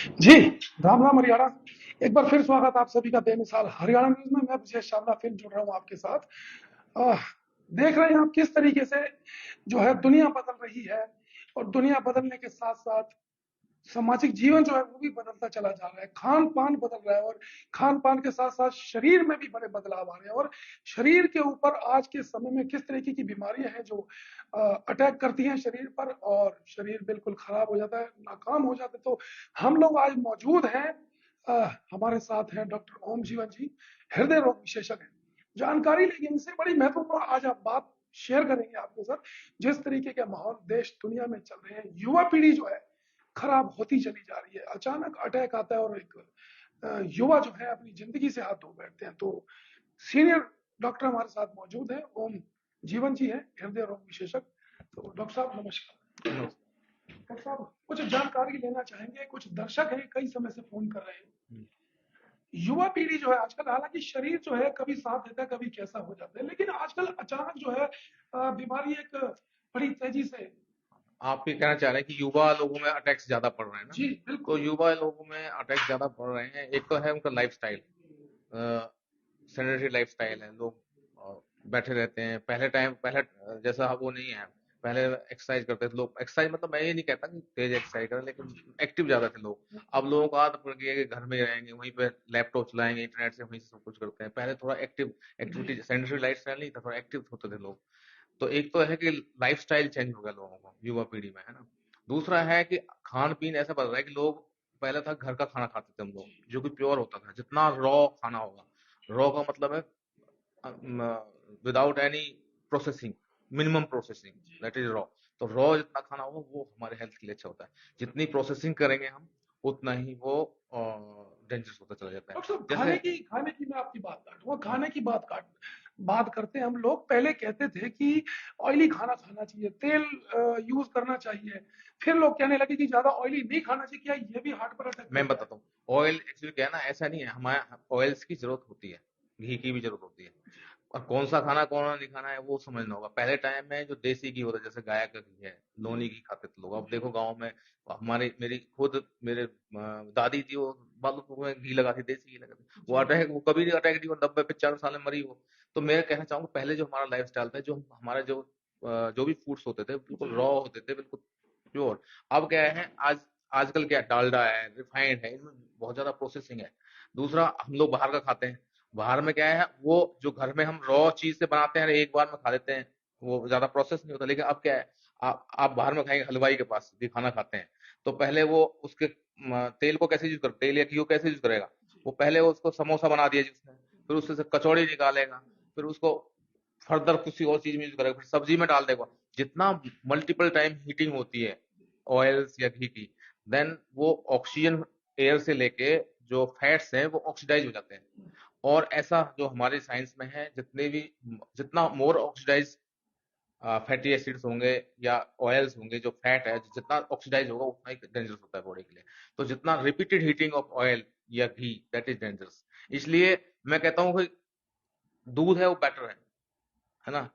जी, राम राम हरियाणा। एक बार फिर स्वागत आप सभी का बेमिसाल हरियाणा न्यूज़ में। मैं विजय शावला फिर जुड़ रहा हूँ आपके साथ। अ, देख रहे हैं आप किस तरीके से जो है दुनिया बदल रही है, और दुनिया बदलने के साथ-साथ सामाजिक जीवन जो है वो भी बदलता चला जा रहा है। खान-पान बदल रहा है, और खान-पान के साथ-साथ शरीर में भी बड़े बदलाव आ रहे हैं, और शरीर के ऊपर आज के समय में किस तरीके की बीमारियाँ हैं जो अटैक करती हैं शरीर पर, और शरीर बिल्कुल खराब हो जाता है, नाकाम हो जाता है। तो हम लोग आज मौजूद हैं, हमारे साथ हैं डॉक्टर ओम जीवन जी, हृदय रोग विशेषज्ञ। जानकारी लेंगे इनसे, बड़ी महत्वपूर्ण आज आप बात शेयर करेंगे आपके साथ। जिस तरीके के माहौल देश दुनिया में चल रहे हैं, युवा पीढ़ी जो है खराब होती चली जा रही है। अचानक अटैक आता है और एक युवा जो है अपनी जिंदगी से हाथ धो बैठते हैं। तो सीनियर डॉक्टर हमारे साथ मौजूद है, ओम जीवन जी है, हृदय रोग विशेषज्ञ। तो डॉक्टर साहब नमस्कार। डॉक्टर साहब कुछ जानकारी लेना चाहेंगे, कुछ दर्शक हैं कई समय से फोन कर रहे हैं। युवा पीढ़ी जो है आजकल, हालांकि शरीर जो है कभी साथ देता है कभी कैसा हो जाता है, लेकिन आजकल अचानक जो है बीमारी एक बड़ी तेजी से। आप ये कहना चाह रहे हैं कि युवा लोगों में अटैक्स ज्यादा पड़ रहे हैं ना। जी तो बिल्कुल। युवा लोगों में अटैक्स ज्यादा पड़ रहे हैं। एक तो है उनका लाइफस्टाइल, सेडेंटरी लाइफस्टाइल है। लोग बैठे रहते हैं। पहले जैसा वो नहीं है। पहले एक्सरसाइज करते थे लोग। एक्सरसाइज मतलब मैं ये नहीं कहता कि तेज एक्सरसाइज करें, लेकिन एक्टिव ज्यादा थे लोग। अब लोगों को आदत पड़ गई है कि घर में ही रहेंगे, वहीं पे लैपटॉप चलाएंगे, इंटरनेट से वहीं से सब कुछ करते हैं। पहले थोड़ा एक्टिव एक्टिविटी, सेडेंटरी लाइफस्टाइल नहीं था, थोड़ा एक्टिव होते थे लोग। तो एक तो है कि लाइफस्टाइल चेंज हो गया लोगों को, युवा पीढ़ी में, है ना। दूसरा है कि खान पीन ऐसा बदल रहा है कि लोग, पहले था घर का खाना खाते थे हम लोग, जो कि प्योर होता था। जितना रॉ खाना होगा, रॉ का मतलब है without any processing, minimum processing, that is raw. तो रॉ जितना खाना होगा वो हमारे हेल्थ के लिए अच्छा होता है। जितनी प्रोसेसिंग करेंगे हम, उतना ही वो डेंजरस होता चला जाता है। डॉक्टर साहब, जैसे खाने की मैं आपकी बात काटूंगा। खाने की बात करते हैं। हम लोग पहले कहते थे कि ऑयली खाना खाना चाहिए, तेल यूज करना चाहिए। फिर लोग कहने लगे कि ज्यादा ऑयली नहीं खाना चाहिए। क्या ये भी हार्ट पर अटैक मैं करता है? बताता हूँ। ऑयल एक्चुअली क्या है ना, ऐसा नहीं है। हमारे ऑयल्स की जरूरत होती है, घी की भी जरूरत होती है। और कौन सा खाना कौन सा नहीं खाना है वो समझना होगा। पहले टाइम में जो देसी घी होता है, जैसे गाय का घी है, लोनी घी खाते थे लोग। अब देखो गांव में, हमारे मेरी खुद मेरे दादी थी, वो बालू में घी लगाती, देसी घी लगाती। वो जी अटैक, वो कभी नहीं अटैक नहीं हुआ, 90-95 साल में मरी वो। तो मैं कहना चाहूंगा, पहले जो हमारा लाइफ स्टाइल था, जो हमारा जो भी फूड्स होते थे बिल्कुल जी रॉ होते थे, बिल्कुल प्योर। अब क्या है, आजकल क्या, डालडा है, रिफाइंड है, इनमें बहुत ज्यादा प्रोसेसिंग है। दूसरा, हम लोग बाहर का खाते हैं। बाहर में क्या है, वो जो घर में हम रॉ चीज से बनाते हैं, एक बार में खा लेते हैं, वो ज्यादा प्रोसेस नहीं होता। लेकिन अब क्या है, आप बाहर में खाएंगे, हलवाई के पास भी खाना खाते हैं, तो पहले वो उसके तेल को कैसे यूज कर, तेल या घी को कैसे यूज करेगा। वो पहले उसको समोसा बना दिया जिसने, फिर उससे से कचौड़ी निकालेगा, फिर उसको फर्दर किसी और चीज में यूज करेगा, फिर सब्जी में डाल देगा। जितना मल्टीपल टाइम हीटिंग होती है ऑयल्स या घी की, देन वो ऑक्सीजन एयर से लेके जो फैट्स हैं वो ऑक्सीडाइज हो जाते हैं। और ऐसा जो हमारे साइंस में है, जितना मोर ऑक्सीडाइज फैटी एसिड्स होंगे या ऑयल्स होंगे, जो फैट है जितना ऑक्सीडाइज होगा उतना ही डेंजरस होता है बॉडी के लिए। तो जितना रिपीटेड हीटिंग ऑफ ऑयल या घी, दैट इज डेंजरस। इसलिए मैं कहता हूँ कि दूध है वो बेटर है ना।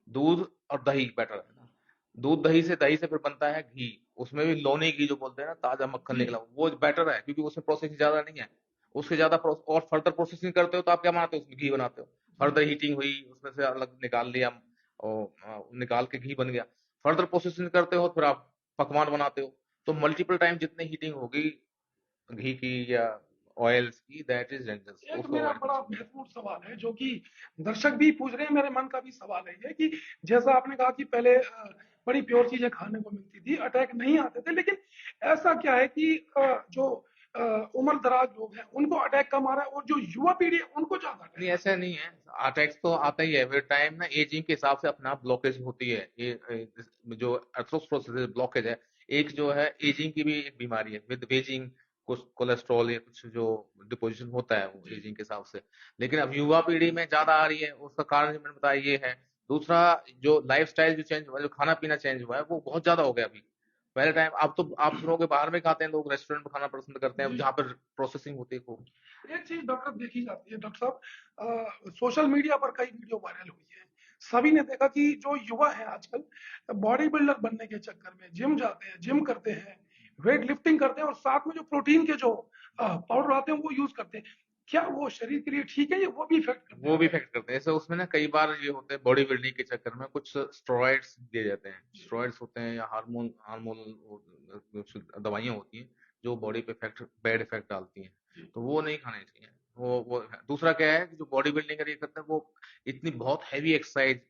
दूध और दही बेटर है ना। दूध दही से फिर बनता है घी। उसमें भी लोनी घी जो बोलते हैं ना, ताजा मक्खन जी। निकला, वो बेटर है, क्योंकि उसमें प्रोसेसिंग ज्यादा नहीं है। उससे ज्यादा और फर्दर प्रोसेसिंग करते हो तो आप क्या बनाते हो, उसमें घी बनाते हो। फर्दर हीटिंग हुई, उसमें से अलग निकाल लिया, और निकाल के घी बन गया। फर्दर प्रोसेसिंग करते हो, फिर आप पकवान बनाते हो। तो मल्टीपल टाइम जितनी हीटिंग होगी घी की या ऑयल्स की, दैट इज डेंजरस, एक उसको मेरा अवॉइड करना बड़ा चाहिए। महत्वपूर्ण सवाल है जो कि दर्शक भी पूछ रहे हैं, मेरे मन का भी सवाल है ये कि जैसा आपने कहा कि पहले बड़ी प्योर चीजें खाने को मिलती थी, अटैक नहीं आते थे, लेकिन ऐसा क्या है कि जो उम्र दराज लोग हैं उनको अटैक कम आ रहा है, और जो युवा पीढ़ी है उनको ज्यादा नहीं, अटैक आ रहा ऐसा नहीं है। अटैक्स तो आता ही है विद टाइम ना। एजिंग के हिसाब से अपना ब्लॉकेज होती है। जो अर्थरोस्क्लेरोसिस ब्लॉकेज है, एक जो है एजिंग की भी एक बीमारी है। विद एजिंग कुछ कोलेस्ट्रॉल या कुछ जो डिपोजिशन होता है, वो है। जी एजिंग के हिसाब से। लेकिन अब युवा पीढ़ी में ज्यादा आ रही है, उसका कारण जो मैंने बताया ये है। दूसरा, जो लाइफस्टाइल जो चेंज हुआ है, जो खाना पीना चेंज हुआ है, वो बहुत ज्यादा हो गया अभी। पहले टाइम, अब तो आप सुनोगे बाहर में खाते हैं लोग, रेस्टोरेंट में खाना पसंद करते हैं जी। जहाँ पर प्रोसेसिंग होती है खूब। एक चीज डॉक्टर देखी जाती है डॉक्टर साहब, सोशल मीडिया पर कई वीडियो वायरल हुई है। सभी ने देखा कि जो युवा है आजकल बॉडी बिल्डर बनने के चक्कर में जिम जाते हैं, जिम करते हैं, वेट लिफ्टिंग करते हैं और साथ में जो प्रोटीन के जो पाउडर आते हैं वो यूज करते हैं, क्या वो शरीर के लिए ठीक है या वो भी इफेक्ट करते वो भी हैं? इफेक्ट करते हैं। जैसे उसमें ना कई बार ये होते हैं बॉडी बिल्डिंग के चक्कर में कुछ स्टेरॉइड्स दिए जाते हैं, स्टेरॉइड्स होते हैं या हार्मोन हार्मोन कुछ दवाइयाँ होती हैं जो बॉडी पे इफेक्ट बैड इफेक्ट डालती हैं, तो वो नहीं खाने चाहिए। वो दूसरा क्या है कि जो बॉडी बिल्डिंग का ये करते हैं वो इतनी बहुत हैवी एक्सरसाइज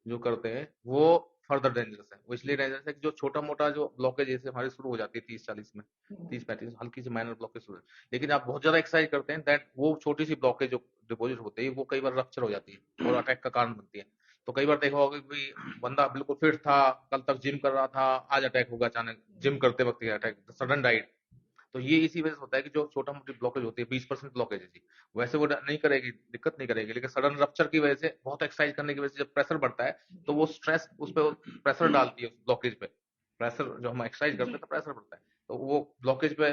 जो करते हैं वो फर्दर डेंजरस है। वो इसलिए डेंजरस है कि जो छोटा मोटा जो ब्लॉकेज जैसे हमारी शुरू हो जाती है 30-40 में, 30-35 हल्की सी माइनर ब्लॉकेज शुरू, लेकिन आप बहुत ज्यादा एक्सरसाइज करते हैं दैट वो छोटी सी ब्लॉकेज जो डिपॉजिट होते हैं वो कई बार रप्चर हो जाती है और अटैक का कारण बनती है। तो कई बार देखा होगा कि भाई बंदा बिल्कुल फिट था, कल तक जिम कर रहा था, आज अटैक होगा अचानक जिम करते वक्त, अटैक सडन डाइट। तो ये इसी वजह से होता है कि जो छोटा मोटी ब्लॉकेज होती है 20% ब्लॉकेज है जी, वैसे वो नहीं करेगी, दिक्कत नहीं करेगी, लेकिन सडन रप्चर की वजह से बहुत एक्सरसाइज करने की वजह से जब प्रेशर बढ़ता है तो वो स्ट्रेस उस पर प्रेशर डालती है उस ब्लॉकेज पे। प्रेशर जो हम एक्सरसाइज करते हैं तो प्रेशर बढ़ता है, तो वो ब्लॉकेज पे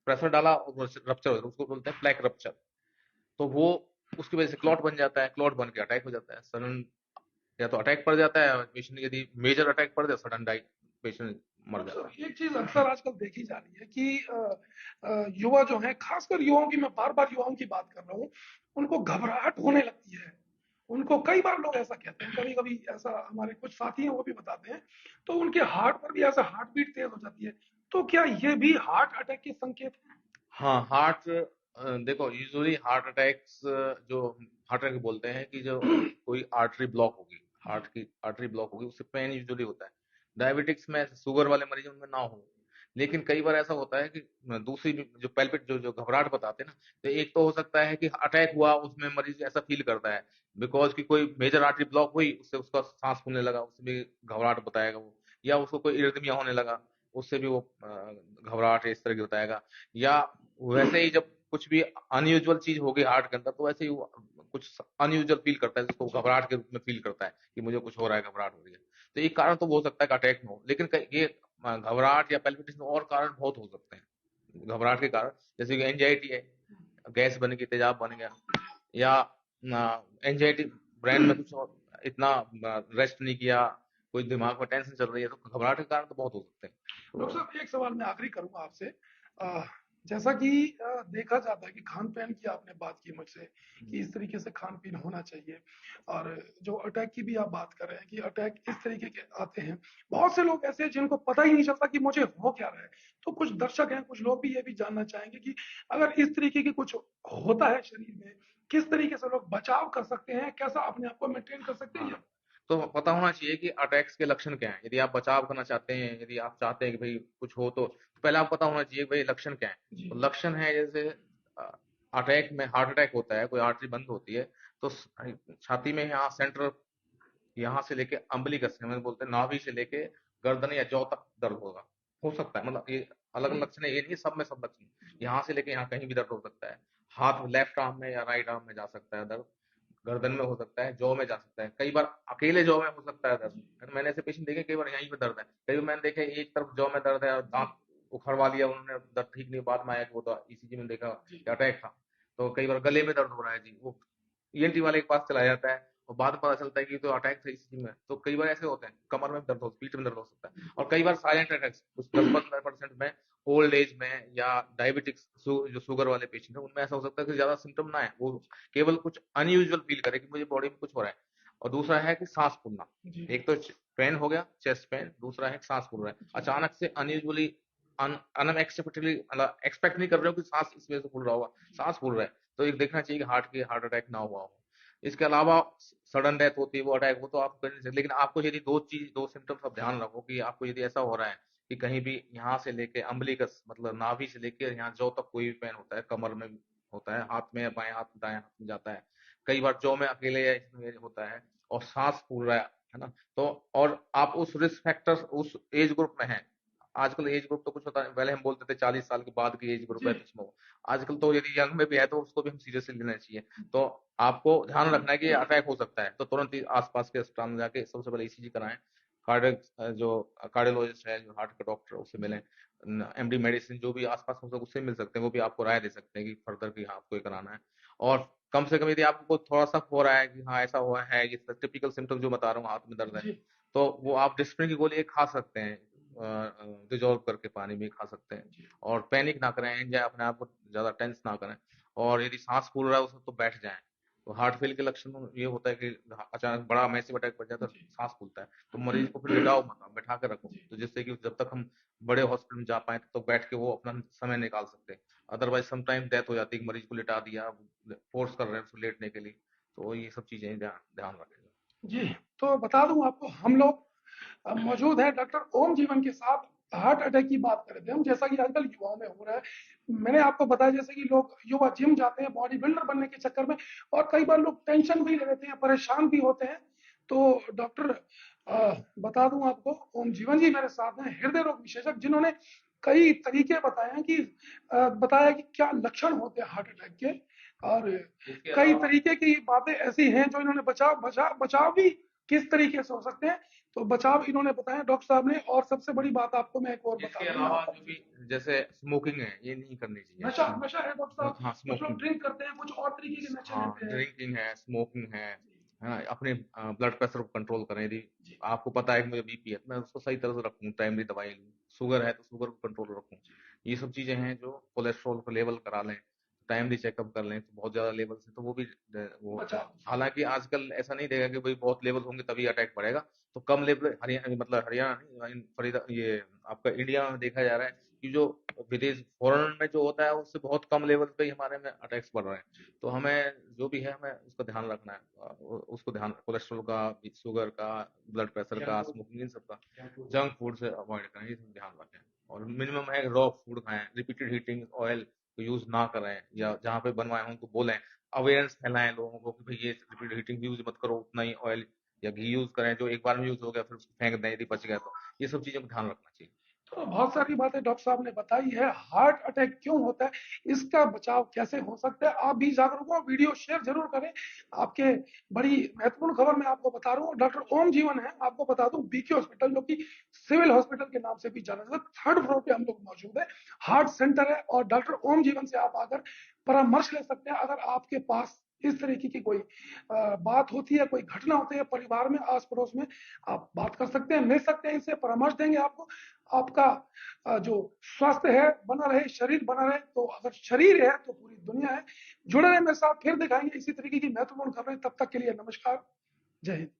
प्रेशर डाला और रप्चर हो जाता है, उसको बोलते हैं प्लेक रप्चर। तो वो उसकी वजह से क्लॉट बन जाता है, क्लॉट बन के अटैक हो जाता है सडन, या तो अटैक पड़ जाता है पेशेंट, यदि मेजर अटैक पड़ जाए सडन डाइट, पेशेंट मर डॉक्टर जाता साहब, एक चीज अक्सर आजकल देखी जा रही है कि युवा जो हैं, खासकर युवाओं की, मैं बार बार युवाओं की बात कर रहा हूँ, उनको घबराहट होने लगती है। उनको कई बार लोग ऐसा कहते हैं, कभी कभी ऐसा हमारे कुछ साथी हैं वो भी बताते हैं, तो उनके हार्ट पर भी ऐसा हार्ट बीट तेज हो जाती है। तो क्या ये भी हार्ट अटैक के संकेत हैं? है। हाँ हार्ट, देखो यूजुअली हार्ट अटैक्स जो हार्ट अटैक बोलते हैं कि जो कोई आर्टरी ब्लॉक होगी, हार्ट की आर्टरी ब्लॉक होगी, उससे पेन यूजुअली होता है। डायबिटिक्स में शुगर वाले मरीजों में ना हो, लेकिन कई बार ऐसा होता है कि दूसरी जो पैल्पिट जो जो घबराहट बताते हैं ना, तो एक तो हो सकता है कि अटैक हुआ उसमें मरीज ऐसा फील करता है बिकॉज कि कोई मेजर आर्टरी ब्लॉक हुई, उससे उसका सांस फूलने लगा, उससे भी घबराहट बताएगा वो, या उसको कोई इरिथमिया होने लगा, उससे भी वो घबराहट इस तरह की बताएगा। या वैसे ही जब कुछ भी अनयूजुअल चीज होगी हार्ट के अंदर तो वैसे ही वो कुछ अनयूजुअल फील करता है, जिसको घबराहट के रूप में फील करता है कि मुझे कुछ हो रहा है, घबराहट हो रही है। तो एक कारण तो वो हो सकता है कि अटैक में हो, लेकिन ये घबराहट या पैल्पिटेशन और कारण बहुत हो सकते हैं घबराहट के कारण, जैसे कि एंजाइटी है, गैस बन गई, तेजाब बन गया, या एंजाइटी ब्रेन में कुछ और इतना रेस्ट नहीं किया, कोई दिमाग में टेंशन चल रही है, तो घबराहट के कारण तो बहुत हो सकते हैं। डॉक्टर तो साहब, एक सवाल मैं आखिरी करूंगा आपसे। अ, जैसा कि देखा जाता है कि खान पान की आपने बात की मुझसे कि इस तरीके से खान पीन होना चाहिए, और जो अटैक की भी आप बात कर रहे हैं कि अटैक इस तरीके के आते हैं, बहुत से लोग ऐसे हैं जिनको पता ही नहीं चलता कि मुझे हो क्या रहा है। तो कुछ दर्शक हैं, कुछ लोग भी ये भी जानना चाहेंगे कि अगर इस तरीके की कुछ होता है शरीर में, किस तरीके से लोग बचाव कर सकते हैं, कैसा अपने आप को मेंटेन कर सकते हैं? हाँ, तो पता होना चाहिए कि अटैक्स के लक्षण क्या हैं। यदि आप बचाव करना चाहते हैं, यदि आप चाहते हैं कि भाई कुछ हो, तो पहले आपको पता होना चाहिए भाई लक्षण क्या है। जी। तो लक्षण है जैसे अटैक में हार्ट अटैक होता है, कोई आर्टरी बंद होती है, तो छाती में यहाँ सेंट्रल, यहाँ से लेके अम्बलिकस में बोलते हैं, नाभि से लेके गर्दन या जौ तक दर्द होगा, हो सकता है, मतलब ये अलग अलग लक्षण है, ये नहीं सब में सब लक्षण, यहाँ से लेके यहाँ कहीं भी दर्द हो सकता है। हाथ लेफ्ट आर्म में या राइट आर्म में जा सकता है दर्द, गर्दन में हो सकता है, जौ में जा सकता है, कई बार अकेले जौ में हो सकता है दर्द। मैंने ऐसे पेशेंट देखे कई बार यहीं पे दर्द है, कई बार मैंने देखे एक तरफ जौ में दर्द है और दांत उखड़वा लिया उन्होंने, दर्द ठीक नहीं, बाद में आया कि वो तो ईसीजी में देखा कि अटैक था। तो कई बार गले में दर्द हो रहा है जी, वो ईएनटी वाले के पास चला जाता है और बाद में पता चलता है कि तो अटैक था इसी में। तो कई बार ऐसे होते हैं, कमर में दर्द हो, पीठ में दर्द हो सकता है, और कई बार साइलेंट अटैक्स कुछ 10-15% में ओल्ड एज में या डायबिटिक्स जो शुगर वाले पेशेंट है उनमें ऐसा हो सकता है कि ज्यादा सिम्टम ना है, वो केवल कुछ अनयूजुअल फील करे कि मुझे बॉडी में कुछ हो रहा है। और दूसरा है कि सांस फूलना, एक तो पेन हो गया चेस्ट पेन, दूसरा है सांस फूल रहा है अचानक से अनयूजुअली, अनएक्सपेक्टेडली, मतलब एक्सपेक्ट नहीं कर रहे हो कि सांस इस वजह से फूल रहा होगा, सांस फूल रहा है, तो एक देखना चाहिए कि हार्ट अटैक ना हुआ हो। इसके अलावा सडन डेथ होती है, वो अटैक, वो तो आप कर नहीं सकते, लेकिन आपको यदि दो सिम्टम्स आप ध्यान रखो कि आपको यदि ऐसा हो रहा है कि कहीं भी यहाँ से लेके अम्बलिकस मतलब नाभि से लेके यहाँ जौ तक कोई भी पेन होता है, कमर में होता है, हाथ में बाएं हाथ दाएं हाथ में जाता है, कई बार जौ में अकेले या इसमें होता है, और सांस फूल रहा है ना, तो और आप उस रिस्क फैक्टर उस एज ग्रुप में हैं, आजकल एज ग्रुप तो कुछ होता है, पहले हम बोलते थे 40 साल के बाद की एज ग्रुप है तो उसमें, आजकल तो यदि यंग में भी है तो उसको भी हम सीरियसली लेना चाहिए। तो आपको ध्यान रखना है कि अटैक हो सकता है, तो तुरंत ही आसपास के अस्पताल में जाके सबसे पहले ईसीजी कराएं, कार्डियक जो कार्डियोलॉजिस्ट है, जो हार्ट का डॉक्टर, उससे मिलें, एमडी मेडिसिन जो भी आसपास हो उससे मिल सकते हैं, वो भी आपको राय दे सकते हैं कि फर्दर की हाँ आपको ये कराना है। और कम से कम यदि आपको थोड़ा सा हो रहा है कि हाँ ऐसा हुआ है, ये टिपिकल सिम्टम जो बता रहा हूँ, हाथ में दर्द है, तो वो आप डिस्प्रिन की गोली एक खा सकते हैं, डिजोल्व करके पानी में खा सकते हैं। और पैनिक ना करें, एंजाइटी अपने आप को ज्यादा टेंस ना करें। और यदि सांस फूल रहा है उसमें तो बैठ जाएं। तो हार्ट फेल के लक्षण ये होता है कि अचानक बड़ा मैसिव अटैक पड़ जाता है तो सांस फूलता है, तो मरीज को फिर लिटाओ मत, आप बैठा के रखो, तो जिससे कि जब तक हम बड़े हॉस्पिटल में जा पाए तब तक बैठ के वो अपना समय निकाल सकते हैं। अदरवाइज समटाइम डेथ हो जाती है कि मरीज को लिटा दिया, फोर्स कर रहे हैं उसको लेटने के लिए। तो ये सब चीजें ध्यान ध्यान रखेगा। जी, तो बता दूं आपको, हम लोग मौजूद हैं डॉक्टर ओम जीवन के साथ। हार्ट अटैक की बात कर रहे थे हम, जैसा कि आजकल युवाओं में हो रहा है। मैंने आपको बताया जैसे कि लोग युवा जिम जाते हैं बॉडी बिल्डर बनने के चक्कर में, और कई बार लोग टेंशन भी ले लेते हैं, परेशान भी होते हैं। तो डॉक्टर बता दूं आपको, ओम जीवन जी मेरे साथ हैं, हृदय रोग विशेषज्ञ, जिन्होंने कई तरीके बताए हैं कि बताया कि क्या लक्षण होते हैं हार्ट अटैक के, और कई तरीके की बातें ऐसी हैं जो इन्होंने बचाव भी किस तरीके से हो सकते हैं, तो बचाव इन्होंने बताया डॉक्टर साहब ने। और सबसे बड़ी बात आपको मैं एक और बता इसके दूं, अलावा जो भी जैसे स्मोकिंग है ये नहीं करनी चाहिए। नशा नशा है डॉक्टर साहब। हाँ, कुछ लोग स्मोकिंग, ड्रिंक करते हैं, कुछ और तरीके के नशे हाँ, लेते हैं। ड्रिंकिंग है, स्मोकिंग है ना? अपने ब्लड प्रेशर को कंट्रोल करें। यदि जी आपको पता है कि मुझे बीपी है तो मैं उसको सही तरह से रखूं, टाइमली दवाई लूं। शुगर है तो शुगर को कंट्रोल रखूं। ये सब चीजें हैं जो कोलेस्ट्रॉल को लेवल करा लें, टाइमली चेकअप कर लें। तो बहुत ज्यादा लेवल से तो वो भी वो बचाव। हालांकि आजकल ऐसा नहीं देगा कि भाई बहुत लेवल होंगे तभी अटैक पड़ेगा। तो कम लेवल, हरियाणा मतलब हरियाणा नहीं, फरीदा ये आपका इंडिया में देखा जा रहा है कि जो विदेश फॉरेन में जो होता है उससे बहुत कम लेवल पे ही हमारे में अटैक्स बढ़ रहे हैं। तो हमें जो भी है हमें उसका ध्यान रखना है, उसको ध्यान, कोलेस्ट्रॉल का, शुगर का, ब्लड प्रेशर का, स्मोकिंग, इन सब का, जंक फूड से अवॉइड करें, ये सब ध्यान रखें। और मिनिमम है रॉ फूड खाएं, रिपीटेड हीटिंग ऑयल को यूज ना करें, या जहाँ पे बनवाए उनको बोलें, अवेयरनेस फैलाएं लोगों को कि भाई ये रिपीटेड हीटिंग यूज मत करो, उतना ही ऑयल या घी यूज करें जो एक बार में यूज हो गया फिर उसको फेंक दें यदि बच गया तो। ये सब चीजों का ध्यान रखना चाहिए। तो बहुत सारी बातें डॉक्टर साहब ने बताई है। हार्ट अटैक क्यों होता है, इसका बचाव कैसे हो सकता है, आप भी जागरूक हो, वीडियो शेयर जरूर करें। आपके बड़ी महत्वपूर्ण खबर मैं आपको बता रहा हूँ, डॉक्टर ओम जीवन है, आपको बता दूं, बीके हॉस्पिटल जो कि सिविल हॉस्पिटल के नाम से भी जाना जाता है, थर्ड फ्लोर पे हम लोग मौजूद है। हार्ट सेंटर है, और डॉक्टर ओम जीवन से आप आकर परामर्श ले सकते हैं। अगर आपके पास इस तरीके की कोई बात होती है, कोई घटना होती है परिवार में, आस पड़ोस में, आप बात कर सकते हैं, मिल सकते हैं, इनसे परामर्श देंगे आपको। आपका जो स्वास्थ्य है बना रहे, शरीर बना रहे। तो अगर शरीर है तो पूरी दुनिया है। जुड़े रहे मेरे साथ, फिर दिखाएंगे इसी तरीके की महत्वपूर्ण खबरें। तब तक के लिए नमस्कार, जय हिंद।